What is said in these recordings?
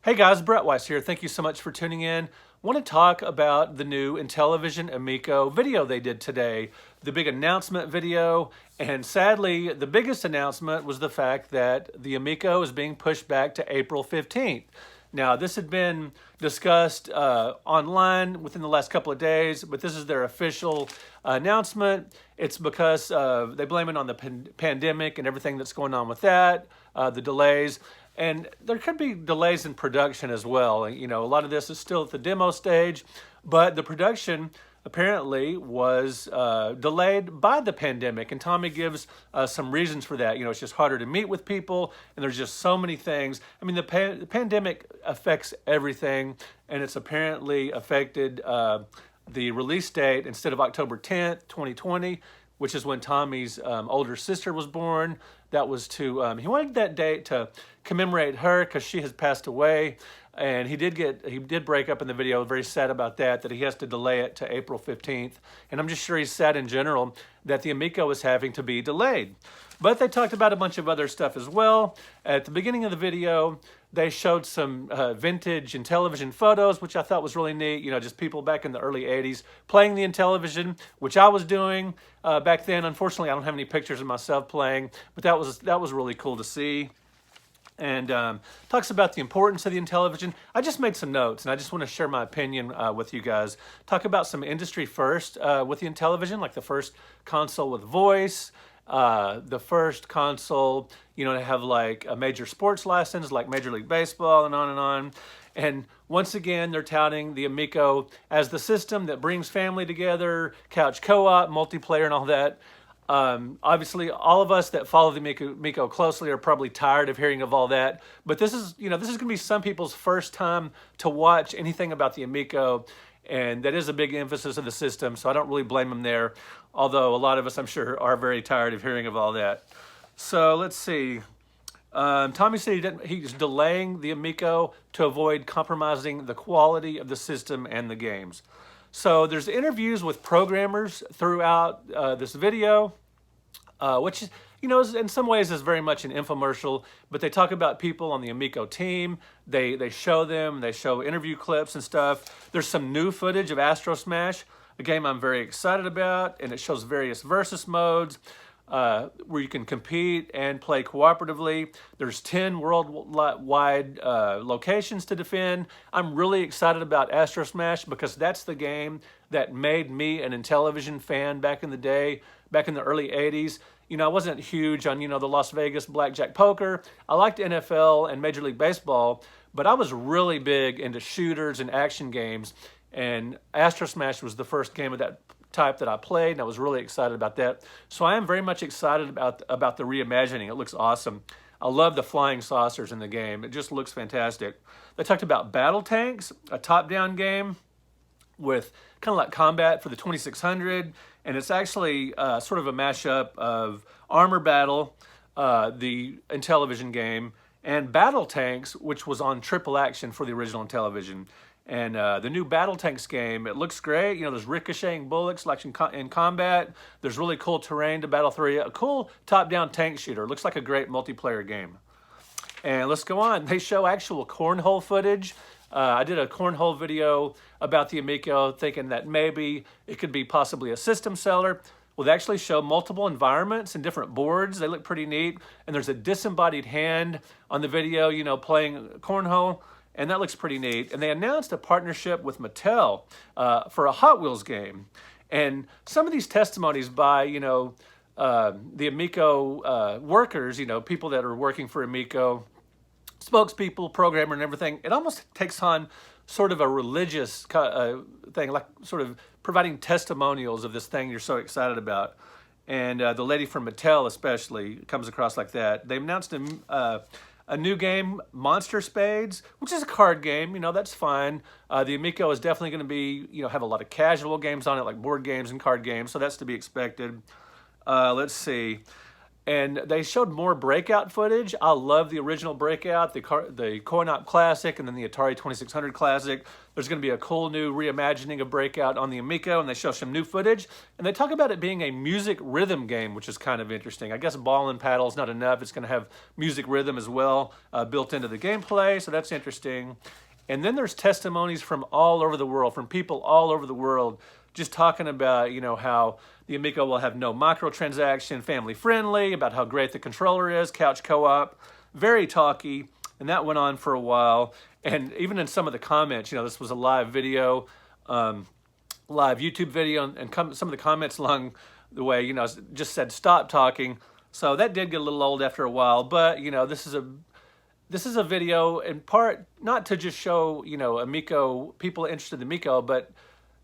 Hey guys, Brett Weiss here. Thank you so much for tuning in. Want to talk about the new Intellivision Amico video they did today, the big announcement video, and sadly, the biggest announcement was the fact that the Amico is being pushed back to April 15th. Now, this had been discussed online within the last couple of days, but this is their official announcement. It's because they blame it on the pandemic and everything that's going on with that, the delays. And there could be delays in production as well. You know, a lot of this is still at the demo stage, but the production apparently was delayed by the pandemic. And Tommy gives some reasons for that. You know, it's just harder to meet with people, and there's just so many things. I mean, the pandemic affects everything, and it's apparently affected the release date. Instead of October 10th, 2020, which is when Tommy's older sister was born. That was to, he wanted that date to commemorate her because she has passed away. And he did break up in the video, very sad about that he has to delay it to April 15th. And I'm just sure he's sad in general that the Amico is having to be delayed. But they talked about a bunch of other stuff as well. At the beginning of the video, they showed some vintage Intellivision photos, which I thought was really neat. You know, just people back in the early 80s playing the Intellivision, which I was doing back then. Unfortunately, I don't have any pictures of myself playing, but that was really cool to see. And talks about the importance of the Intellivision. I just made some notes, and I just want to share my opinion with you guys. Talk about some industry first with the Intellivision, like the first console with voice, the first console, you know, to have like a major sports license, like Major League Baseball, and on and on. And once again, they're touting the Amico as the system that brings family together, couch co-op, multiplayer, and all that. Obviously, all of us that follow the Amico closely are probably tired of hearing of all that. But this is going to be some people's first time to watch anything about the Amico, and that is a big emphasis of the system, so I don't really blame them there. Although a lot of us, I'm sure, are very tired of hearing of all that. So let's see. Tommy said he's delaying the Amico to avoid compromising the quality of the system and the games. So there's interviews with programmers throughout this video, which, you know, in some ways is very much an infomercial, but they talk about people on the Amico team. They show them, they show interview clips and stuff. There's some new footage of Astro Smash, a game I'm very excited about, and it shows various versus modes where you can compete and play cooperatively. There's 10 worldwide locations to defend. I'm really excited about Astrosmash because that's the game that made me an Intellivision fan back in the day, back in the early 80s. You know, I wasn't huge on, you know, the Las Vegas blackjack poker. I liked NFL and Major League Baseball, but I was really big into shooters and action games, and Astrosmash was the first game of that type that I played, and I was really excited about that. So I am very much excited about the reimagining. It looks awesome. I love the flying saucers in the game. It just looks fantastic. They talked about Battletanks, a top-down game with kind of like combat for the 2600, and it's actually sort of a mashup of Armor Battle, the Intellivision game, and Battletanks, which was on Triple Action for the original Intellivision. And the new Battletanks game, it looks great. You know, there's ricocheting bullets like in combat. There's really cool terrain to battle through. A cool top-down tank shooter. It looks like a great multiplayer game. And let's go on. They show actual cornhole footage. I did a cornhole video about the Amico, thinking that maybe it could be possibly a system seller. Well, they actually show multiple environments and different boards. They look pretty neat. And there's a disembodied hand on the video, you know, playing cornhole. And that looks pretty neat. And they announced a partnership with Mattel for a Hot Wheels game. And some of these testimonies by, you know, the Amico workers, you know, people that are working for Amico, spokespeople, programmer, and everything, it almost takes on sort of a religious thing, like sort of providing testimonials of this thing you're so excited about. And the lady from Mattel especially comes across like that. They announced a new game, Monster Spades, which is a card game. You know, that's fine. The Amico is definitely going to be, you know, have a lot of casual games on it, like board games and card games, so that's to be expected. Let's see. And they showed more Breakout footage. I love the original Breakout, the Coin-Op Classic, and then the Atari 2600 Classic. There's going to be a cool new reimagining of Breakout on the Amico, and they show some new footage. And they talk about it being a music rhythm game, which is kind of interesting. I guess ball and paddle is not enough. It's going to have music rhythm as well built into the gameplay, so that's interesting. And then there's testimonies from all over the world, from people all over the world, just talking about, you know, how the Amico will have no microtransaction, family friendly, about how great the controller is, couch co-op, very talky, and that went on for a while. And even in some of the comments, you know, this was a live video, live YouTube video, and some of the comments along the way, you know, just said stop talking. So that did get a little old after a while, but you know, this is a video in part not to just show, you know, Amico, people interested in Amico, but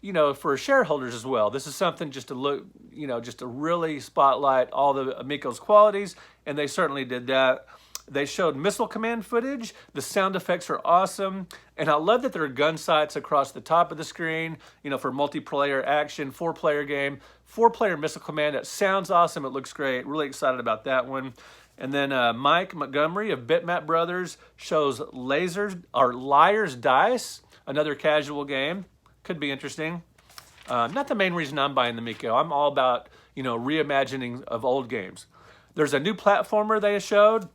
you know, for shareholders as well. This is something just to look, you know, just to really spotlight all the Amico's qualities, and they certainly did that. They showed missile command footage. The sound effects are awesome, and I love that there are gun sights across the top of the screen, you know, for multiplayer action, 4-player game, 4-player missile command. That sounds awesome. It looks great. Really excited about that one. And then Mike Montgomery of Bitmap Brothers shows Liar's Dice, another casual game. Could be interesting. Not the main reason I'm buying the Amico. I'm all about, you know, reimagining of old games. There's a new platformer they showed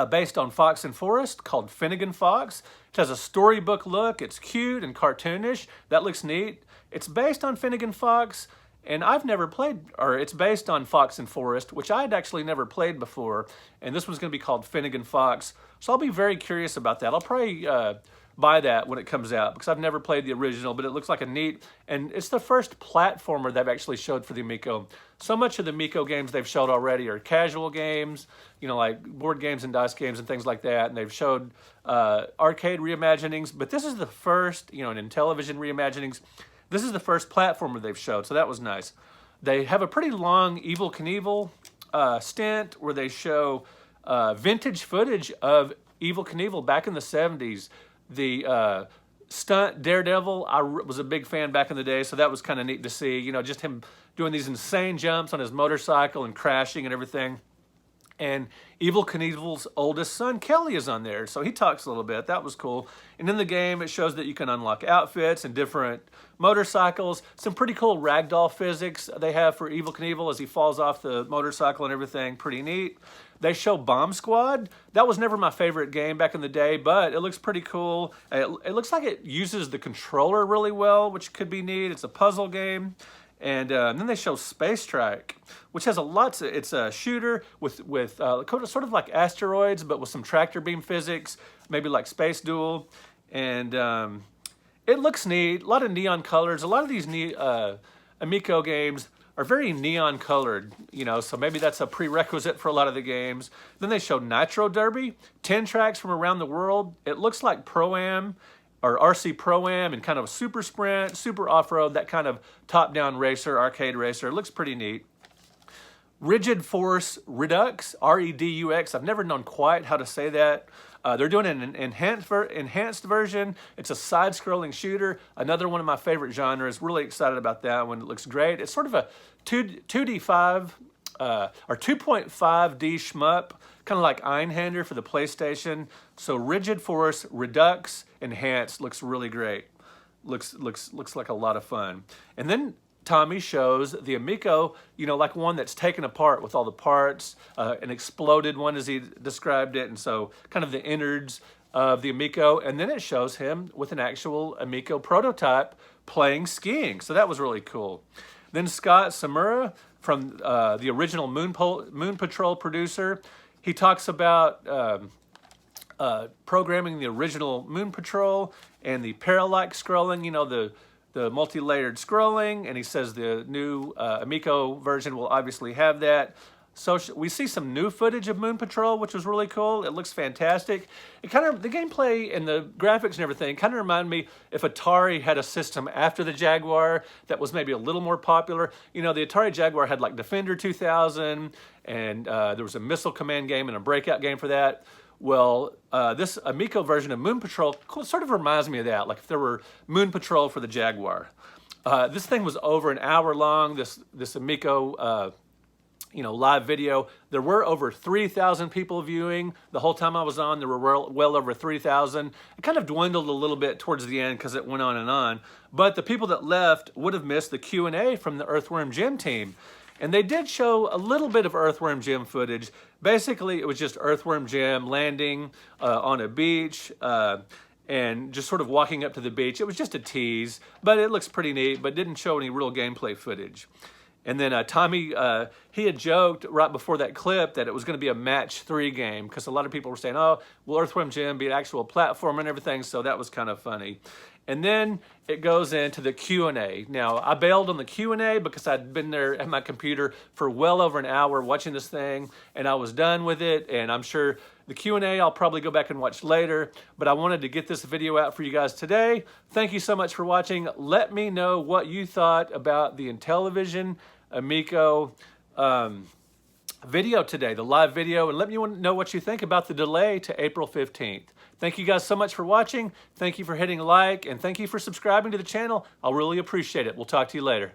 based on Fox and Forest called Finnegan Fox. It has a storybook look. It's cute and cartoonish. That looks neat. It's based on Finnegan Fox, and I've never played, or it's based on Fox and Forest, which I had actually never played before, and this one's going to be called Finnegan Fox. So I'll be very curious about that. I'll probably buy that when it comes out because I've never played the original, but it looks like a neat, and it's the first platformer they've actually showed for the Amico. So much of the Amico games they've showed already are casual games, you know, like board games and dice games and things like that, and they've showed arcade reimaginings, but this is the first, you know, in Intellivision reimaginings, this is the first platformer they've showed, so that was nice. They have a pretty long Evel Knievel stint where they show vintage footage of Evel Knievel back in the 70s. The stunt Daredevil, I was a big fan back in the day, so that was kind of neat to see. You know, just him doing these insane jumps on his motorcycle and crashing and everything. And Evel Knievel's oldest son, Kelly, is on there, so he talks a little bit. That was cool. And in the game, it shows that you can unlock outfits and different motorcycles. Some pretty cool ragdoll physics they have for Evel Knievel as he falls off the motorcycle and everything. Pretty neat. They show Bomb Squad. That was never my favorite game back in the day, but it looks pretty cool. It looks like it uses the controller really well, which could be neat. It's a puzzle game. And then they show Space Strike, which has it's a shooter with sort of like Asteroids, but with some tractor beam physics, maybe like Space Duel. And it looks neat. A lot of neon colors. A lot of these Amico games are very neon colored, you know, so maybe that's a prerequisite for a lot of the games. Then they showed Nitro Derby, 10 tracks from around the world. It looks like Pro-Am or RC Pro-Am and kind of super sprint, super off-road, that kind of top-down racer, arcade racer. It looks pretty neat. Rigid Force Redux, R-E-D-U-X. I've never known quite how to say that. They're doing an enhanced version. It's a side-scrolling shooter. Another one of my favorite genres. Really excited about that one. It looks great. It's sort of a 2D5 or 2.5D shmup, kind of like Einhander for the PlayStation. So Rigid Force Redux Enhanced looks really great. Looks like a lot of fun. And then Tommy shows the Amico, you know, like one that's taken apart with all the parts, an exploded one as he described it, and so kind of the innards of the Amico. And then it shows him with an actual Amico prototype playing skiing. So that was really cool. Then Scott Samura from the original Moon Patrol producer, he talks about programming the original Moon Patrol and the parallax scrolling, you know, the multi-layered scrolling, and he says the new Amico version will obviously have that. So we see some new footage of Moon Patrol, which was really cool. It looks fantastic. It kind of, the gameplay and the graphics and everything kind of remind me if Atari had a system after the Jaguar that was maybe a little more popular. You know, the Atari Jaguar had like Defender 2000, and there was a Missile Command game and a Breakout game for that. Well, this Amico version of Moon Patrol sort of reminds me of that, like if there were Moon Patrol for the Jaguar. This thing was over an hour long, this Amico live video. There were over 3,000 people viewing. The whole time I was on, there were well over 3,000. It kind of dwindled a little bit towards the end because it went on and on. But the people that left would have missed the Q&A from the Earthworm Jim team. And they did show a little bit of Earthworm Jim footage. Basically, it was just Earthworm Jim landing on a beach and just sort of walking up to the beach. It was just a tease, but it looks pretty neat, but didn't show any real gameplay footage. And then Tommy, he had joked right before that clip that it was going to be a match 3 game because a lot of people were saying, oh, will Earthworm Jim be an actual platform and everything? So that was kind of funny. And then it goes into the Q&A. Now, I bailed on the Q&A because I'd been there at my computer for well over an hour watching this thing, and I was done with it. And I'm sure the Q&A I'll probably go back and watch later, but I wanted to get this video out for you guys today. Thank you so much for watching. Let me know what you thought about the Intellivision Amico video today, the live video, and let me know what you think about the delay to April 15th. Thank you guys so much for watching. Thank you for hitting like, and thank you for subscribing to the channel. I'll really appreciate it. We'll talk to you later.